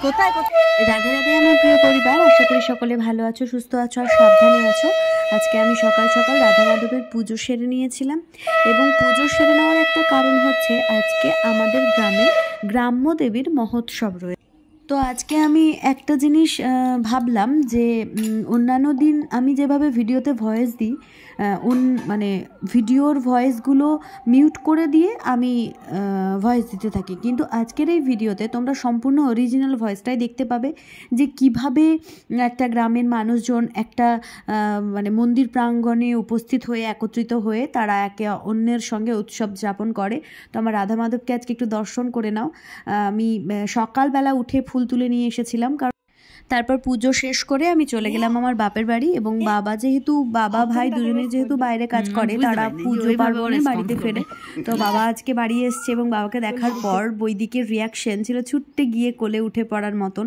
কোথায় রাধে রাধে আমার প্রিয় পরিবার, আশা করি সকলে ভালো আছো, সুস্থ আছো আর সাবধানে আছো। আজকে আমি সকাল সকাল রাধা মাধবের পুজো সেরে নিয়েছিলাম এবং পুজো সেরে নেওয়ার একটা কারণ হচ্ছে আজকে আমাদের গ্রামে গ্রাম্য দেবীর মহোৎসব রয়েছে। তো আজকে আমি একটা জিনিস ভাবলাম যে অন্যান্য দিন আমি যেভাবে ভিডিওতে ভয়েস দিই, মানে ভিডিওর ভয়েসগুলো মিউট করে দিয়ে আমি ভয়েস দিতে থাকি, কিন্তু আজকের এই ভিডিওতে তোমরা সম্পূর্ণ অরিজিনাল ভয়েসটাই দেখতে পাবে যে কিভাবে একটা গ্রামের মানুষজন একটা মানে মন্দির প্রাঙ্গণে উপস্থিত হয়ে একত্রিত হয়ে তারা একে অন্যের সঙ্গে উৎসব যাপন করে। তো আমার রাধা মাধবকে আজকে একটু দর্শন করে নাও। আমি সকালবেলা উঠে ফুল তুলে নিয়ে এসেছিলাম, কারণ তারপর পুজো শেষ করে আমি চলে গেলাম আমার বাপের বাড়ি, এবং বাবা ভাই দুজনে যেহেতু বাইরে কাজ করে তারা পুজো পার্বণে বাড়িতে ফেরে। তো বাবা আজকে বাড়ি এসছে এবং বাবাকে দেখার পর বৈদিকের রিয়াকশন ছিল ছুটতে গিয়ে কোলে উঠে পড়ার মতন,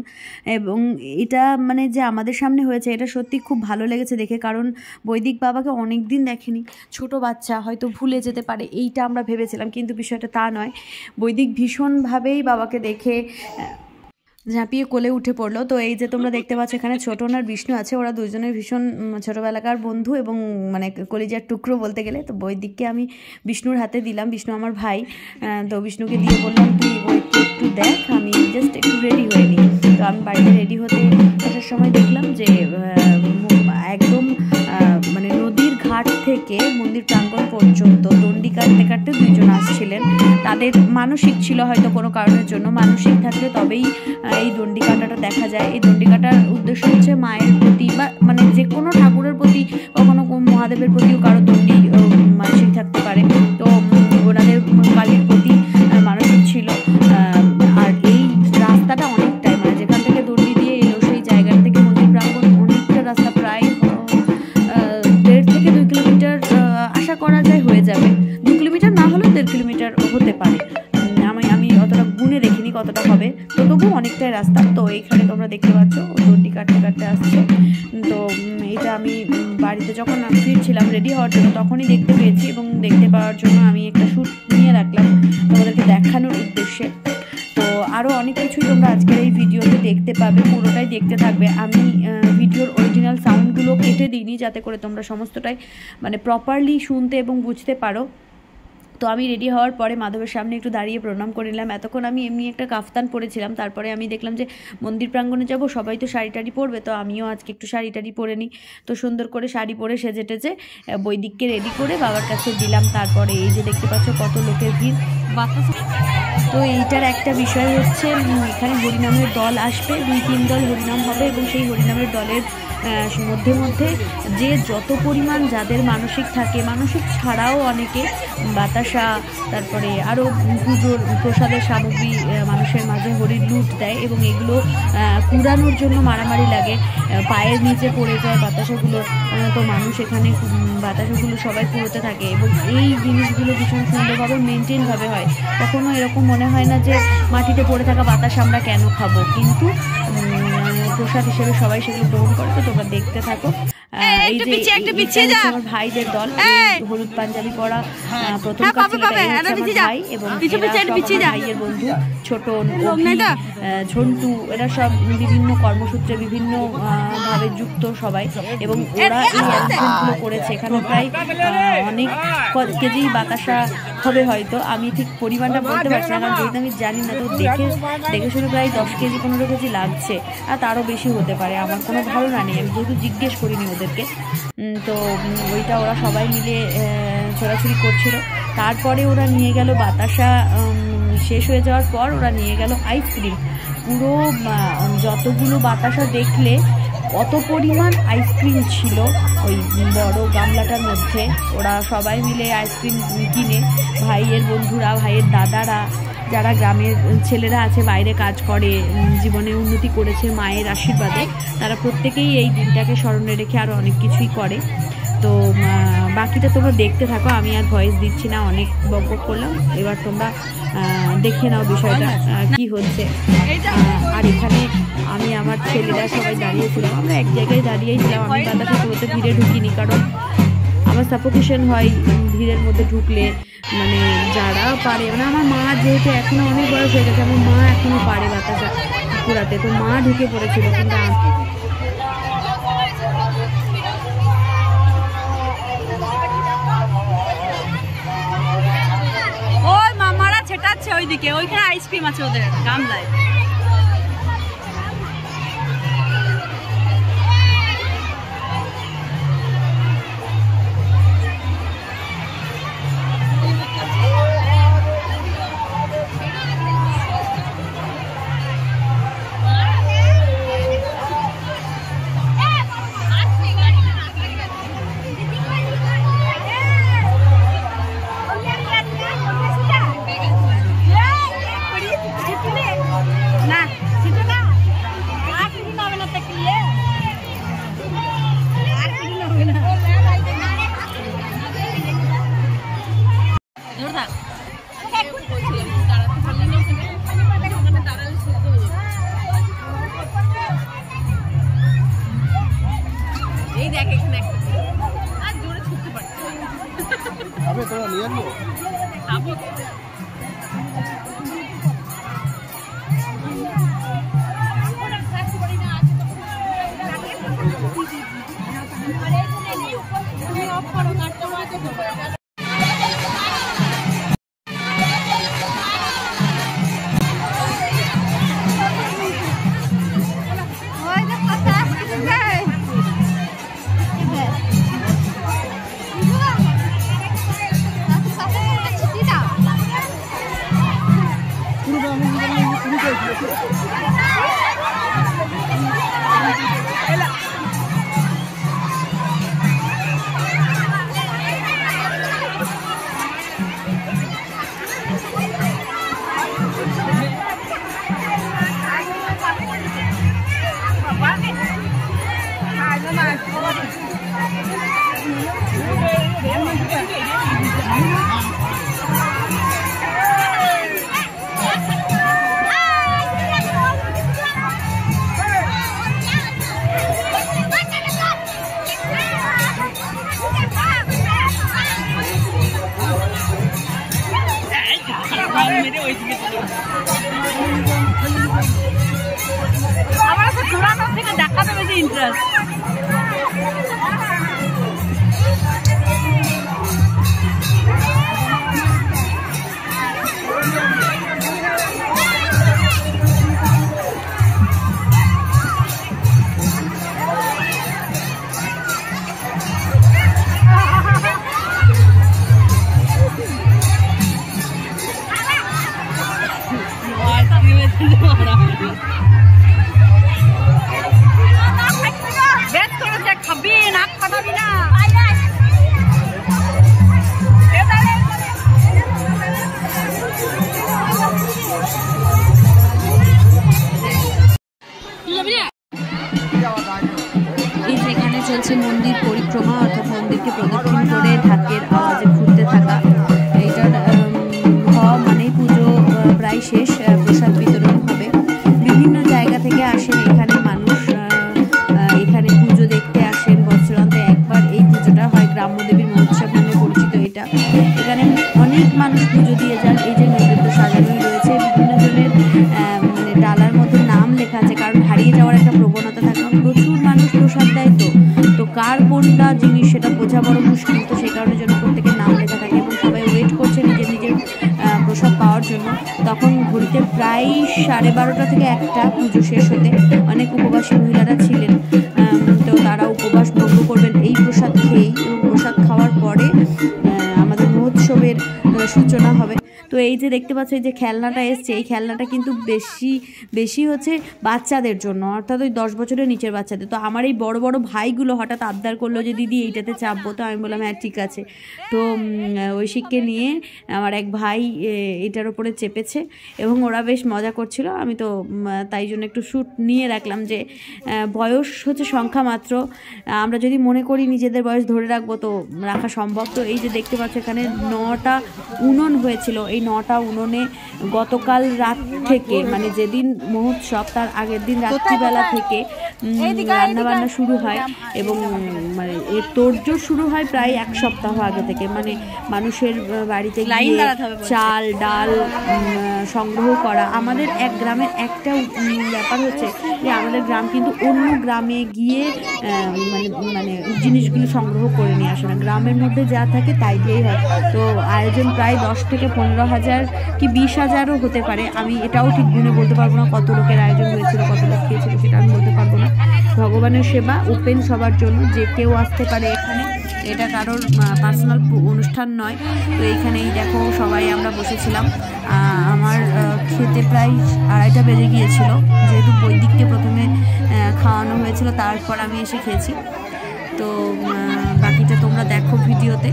এবং এটা মানে যে আমাদের সামনে হয়েছে এটা সত্যি খুব ভালো লেগেছে দেখে, কারণ বৈদিক বাবাকে অনেক দিন দেখেনি, ছোট বাচ্চা হয়তো ভুলে যেতে পারে এইটা আমরা ভেবেছিলাম, কিন্তু বিষয়টা তা নয়। বৈদিক ভীষণভাবেই বাবাকে দেখে ঝাঁপিয়ে কোলে উঠে পড়লো। তো এই যে তোমরা দেখতে পাচ্ছ এখানে ছোটন আর বিষ্ণু আছে, ওরা দুজনের ভীষণ ছোটোবেলাকার বন্ধু এবং মানে কলিজার টুকরো বলতে গেলে। তো বৈদিককে আমি বিষ্ণুর হাতে দিলাম, বিষ্ণু আমার ভাই। তো বিষ্ণুকে দিয়ে বললাম তুই একটু দেখ, আমি জাস্ট একটু রেডি হয়ে নিই। তো আমি বাড়িতে রেডি হতে আসার সময় দেখলাম যে একদম মানে নদীর ঘাট থেকে মন্দির প্রাঙ্গণ পর্যন্ত দণ্ডি কাটতে কাটতে দুইজন আসছিলেন। তাদের মানসিক ছিল হয়তো কোনো কারণের জন্য, মানসিক থাকলে তবেই এই দণ্ডি কাটাটা দেখা যায়। এই দণ্ডি কাটার উদ্দেশ্য হচ্ছে মায়ের প্রতি বা মানে যে কোনো ঠাকুরের প্রতি, কখনো মহাদেবের প্রতিও কারো দণ্ডি মানসিক থাকতে পারে। তো ওনাদের কালীর প্রতি মানসিক ছিল। আর এই রাস্তাটা অনেকটাই মানে যেখান থেকে দণ্ডি দিয়ে এলো সেই জায়গা থেকে মন্দির প্রাঙ্গণ অনেকটা রাস্তা, প্রায় 1.5 থেকে 2 কিলোমিটার আশা করা যায় হয়ে যাবে। 2 কিলোমিটার না হলেও 1.5 কিলোমিটার হতে পারে, আমি অতটা গুনে দেখিনি কতটা হবে, তো তবু অনেকটাই রাস্তা। তো এইখানে তোমরা দেখতে পাচ্ছ দণ্ডি কাটতে কাটতে আসছে। তো এটা আমি বাড়িতে যখন ফিরছিলাম রেডি হওয়ার জন্য তখনই দেখতে পেয়েছি, এবং দেখতে পাওয়ার জন্য আমি একটা শ্যুট নিয়ে রাখলাম তোমাদেরকে দেখানোর উদ্দেশ্যে। তো আরও অনেক কিছুই তোমরা আজকের এই ভিডিওতে দেখতে পাবে, পুরোটাই দেখতে থাকবে। আমি ভিডিওর অরিজিনাল সাউন্ডগুলো কেটে দিইনি যাতে করে তোমরা সমস্তটাই মানে প্রপারলি শুনতে এবং বুঝতে পারো। তো আমি রেডি হওয়ার পরে মাধবের সামনে একটু দাঁড়িয়ে প্রণাম করে নিলাম। এতক্ষণ আমি এমনি একটা কাফতান পরেছিলাম, তারপরে আমি দেখলাম যে মন্দির প্রাঙ্গণে যাব, সবাই তো শাড়ি টাড়ি পরবে, তো আমিও আজকে একটু শাড়ি টাড়ি পরে নিই। তো সুন্দর করে শাড়ি পরে সেজে টেজে বৈদিককে রেডি করে বাবার কাছে দিলাম। তারপরে এই যে দেখতে পাচ্ছ কত লোকের ভিড়। তো এইটার একটা বিষয় হচ্ছে এখানে হরিনামের দল আসবে, 2-3 দল হরিনাম হবে, এবং সেই হরিনামের দলের মধ্যে মধ্যে যে যত পরিমাণ যাদের মানসিক থাকে, মানসিক ছাড়াও অনেকে বাতাসা, তারপরে আরও পুজোর প্রসাদের সামগ্রী মানুষের মাঝে হরির লুট দেয়, এবং এগুলো কুড়ানোর জন্য মারামারি লাগে, পায়ের নিচে পড়ে যায় বাতাসাগুলো। তো মানুষ এখানে বাতাসাগুলো সবাই কুড়োতে থাকে, এবং এই জিনিসগুলো ভীষণ সুন্দরভাবে মেনটেনভাবে হয়। কখনো এরকম মনে হয় না যে মাটিতে পড়ে থাকা বাতাস আমরা কেন খাবো, কিন্তু প্রসাদ হিসেবে সবাই সেগুলো গ্রহণ করে। তো তোমরা দেখতে থাকো। এই যে আমার ভাইদের দল, হলুদ পাঞ্জাবি পরা প্রথম ভাই এবং ভাইয়ের বন্ধু ছোটন, ঝন্টু, এরা সব বিভিন্ন কর্মসূত্রে বিভিন্ন ভাবে যুক্ত সবাই, এবং ওরা এই অ্যারেঞ্জমেন্টগুলো করেছে। এখানে প্রায় অনেক কেজি বাতাসা হবে, হয়তো আমি ঠিক পরিমাণটা বলতে পারছি না, কারণ যেহেতু আমি জানি না। তো দেখে শুনে প্রায় 10 কেজি 15 কেজি লাগছে, আর তারও বেশি হতে পারে, আমার কোনো ধারণা নেই, আমি যেহেতু জিজ্ঞেস করিনি ওদেরকে। তো ওইটা ওরা সবাই মিলে ছোড়াছুড়ি করছিল। তারপরে ওরা নিয়ে গেল বাতাসা, শেষ হয়ে যাওয়ার পর ওরা নিয়ে গেল আইসক্রিম। পুরো যতগুলো বাতাসা দেখলে অত পরিমাণ আইসক্রিম ছিল ওই বড় গামলাটার মধ্যে। ওরা সবাই মিলে আইসক্রিম কিনে, ভাইয়ের বন্ধুরা, ভাইয়ের দাদারা, যারা গ্রামের ছেলেরা আছে বাইরে কাজ করে, জীবনে উন্নতি করেছে মায়ের আশীর্বাদে, তারা প্রত্যেকেই এই দিনটাকে স্মরণে রেখে আরও অনেক কিছুই করে। তো বাকিটা তোমরা দেখতে থাকো, আমি আর ভয়েস দিচ্ছি না, অনেক বকবক করলাম। এবার তোমরা দেখে নাও বিষয়টা কি হচ্ছে। আর এখানে আমি আমার ছেলেরা সবাই দাঁড়িয়েছিলাম, আমরা এক জায়গায় দাঁড়িয়েই ছিলাম। আমি বাতাসা পুরোতে ভিড়ে ঢুকিনি, কারণ আমার সাফোকেশন হয় ভিড়ের মধ্যে ঢুকলে মানে যারা পারে, মানে আমার মা যেহেতু এখনও অনেক বয়স হয়ে গেছে, আমার মা এখনও পারে বাতাসা ঘোরাতে, তো মা ঢুকে পড়েছিল। কিন্তু ওই মামারা ছেটাচ্ছে ওইদিকে, ওইখানে আইসক্রিম আছে ওদের গামলায়। এই দেখ এখানে আর জোরে ছুটতে পারছি। আবে তোরা নিয়ে আনবো খাবো। আমার কাছে ঘোরানোর থেকে দেখাতে বেশি ইন্টারেস্ট। এই যেখানে চলছে মন্দির পরিক্রমা, অর্থাৎ মন্দিরকে প্রদক্ষিণ করে ঢাকের আওয়াজে ঘুরতে থাকা। এইটার হওয়া মানেই পুজো প্রায় শেষ, প্রসাদ বিতরণ হবে। বিভিন্ন জায়গা থেকে আসেন এখানে মানুষ, এখানে পুজো দেখতে আসেন। বছরান্তে একবার এই পুজোটা হয়, গ্রাম্যদেবীর মহোৎসব নামে পরিচিত এটা। এখানে অনেক মানুষ পুজো দিয়ে যান। এই যে নৈবেদ্য সাজানোই রয়েছে, বিভিন্ন জনের মানে ডালার মধ্যে নাম লেখা আছে, কারণ হারিয়ে যাওয়ার একটা প্রবণতা থাকে। প্রচুর মানুষ প্রসাদ দেয়, তো কার কোনটা জিনিস সেটা বোঝা বড় মুশকিল। তো সেই কারণের জন্য প্রত্যেকের নাম লেখা থাকে এবং সবাই ওয়েট করছে নিজের নিজের প্রসাদ পাওয়ার জন্য। তখন ঘড়িতে প্রায় 12:30 থেকে 1টা পুজো শেষ হতে। অনেক উপবাসী মহিলারা ছিলেন, তো তারা উপবাস ভঙ্গ করবেন এই প্রসাদ খেয়েই, এবং প্রসাদ খাওয়ার পরে আমাদের মহোৎসবের সূচনা হবে। তো এই যে দেখতে পাচ্ছ, এই যে খেলনাটা এসছে, এই খেলনাটা কিন্তু বেশি হচ্ছে বাচ্চাদের জন্য, অর্থাৎ ওই 10 বছরের নিচের বাচ্চাদের। তো আমার এই বড় বড় ভাইগুলো হঠাৎ আবদার করলো যে দিদি এইটাতে চাপবো, তো আমি বললাম হ্যাঁ ঠিক আছে। তো ঐশিককে নিয়ে আমার এক ভাই এটার ওপরে চেপেছে এবং ওরা বেশ মজা করছিল। আমি তো তাই জন্য একটু শ্যুট নিয়ে রাখলাম, যে বয়স হচ্ছে সংখ্যা মাত্র, আমরা যদি মনে করি নিজেদের বয়স ধরে রাখবো তো রাখা সম্ভব। তো এই যে দেখতে পাচ্ছ এখানে 9টা উনুন হয়েছিল, এই 9টা উনুনে গতকাল রাত থেকে, মানে যেদিন মহোৎসব তার আগের দিন রাত্রিবেলা থেকে রান্নাবান্না শুরু হয় এবং মানে এর তোড়জোড় শুরু হয় প্রায় 1 সপ্তাহ আগে থেকে। মানে মানুষের বাড়িতে গিয়ে চাল ডাল সংগ্রহ করা। আমাদের এক গ্রামের একটা ব্যাপার হচ্ছে যে আমাদের গ্রাম কিন্তু অন্য গ্রামে গিয়ে মানে জিনিসগুলো সংগ্রহ করে নিয়ে আসে না, গ্রামের মধ্যে যা থাকে তাই দিয়েই হয়। তো আয়োজন প্রায় 10 থেকে 15,000 কি 20,000ও হতে পারে, আমি এটাও ঠিক গুনে বলতে পারবো না কত লোকের আয়োজন হয়েছিল, কত লোক খেয়েছিল সেটা আমি বলতে পারবো না। ভগবানের সেবা ওপেন সবার জন্য, যে কেউ আসতে পারে এখানে, এটা কারোর পার্সোনাল অনুষ্ঠান নয়। তো এইখানেই দেখো সবাই আমরা বসেছিলাম। আমার খেতে প্রায় 2:30টা বেজে গিয়েছিল, যেহেতু বৈদিককে প্রথমে খাওয়ানো হয়েছিল, তারপর আমি এসে খেয়েছি। তো বাকিটা তোমরা দেখো ভিডিওতে।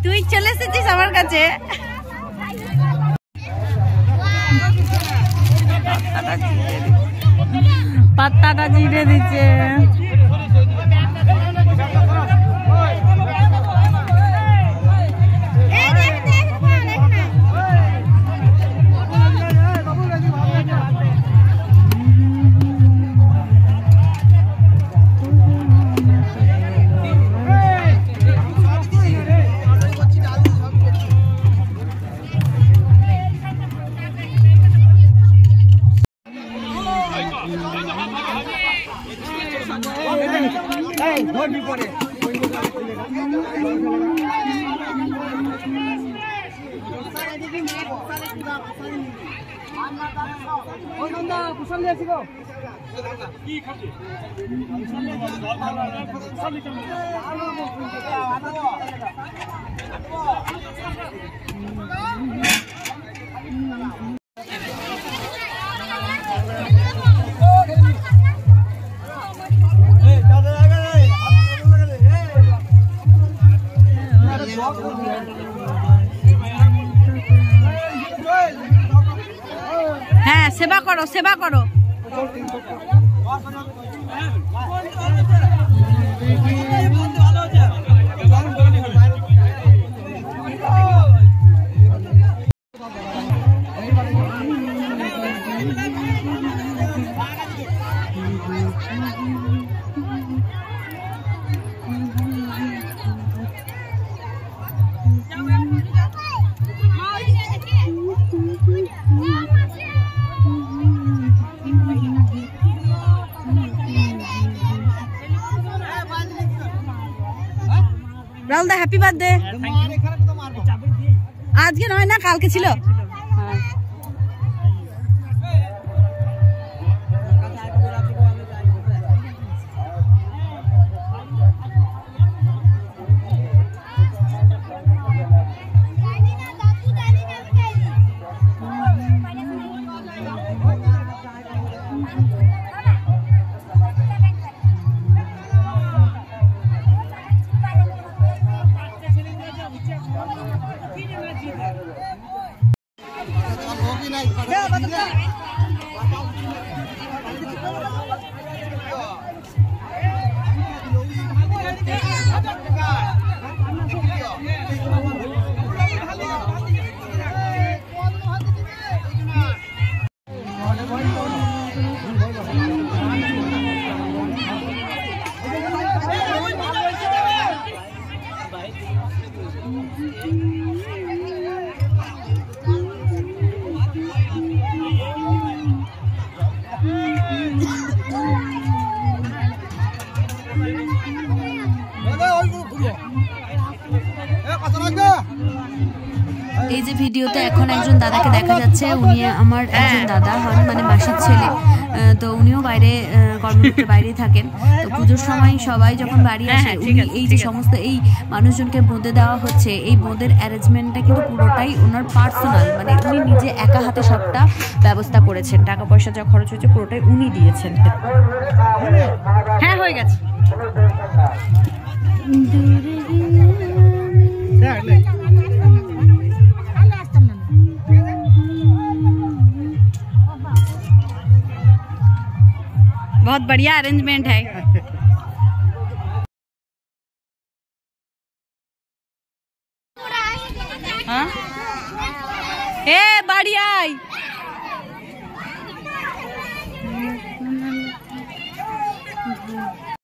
তুই চলে এসেছিস আমার কাছে। পাত্তাটা চিড়ে দিচ্ছে। হ্যাঁ, সেবা করো, সেবা করো। রাহুল দা হ্যাপি বার্থডে। আজকে নয় না, কালকে ছিল। এই যে ভিডিওতে এখন একজন দাদাকে দেখা যাচ্ছে, উনি আমার একজন দাদা হন, মানে মাসির ছেলে। তো উনিও বাইরে কর্মক্ষেত্রে বাইরে থাকেন। তো পুজোর সময় সবাই যখন বাড়ি আসে, উনি এই যে সমস্ত এই মানুষজনকে বোঁদে দেওয়া হচ্ছে, এই বোঁদের অ্যারেঞ্জমেন্টটা কিন্তু পুরোটাই ওনার পার্সোনাল, মানে উনি নিজে একা হাতে সবটা ব্যবস্থা করেছেন। টাকা পয়সা যা খরচ হয়েছে পুরোটাই উনি দিয়েছেন। হ্যাঁ হয়ে গেছে। बहुत बढ़िया अरेंजमेंट है। हाँ? ए बढ़िया।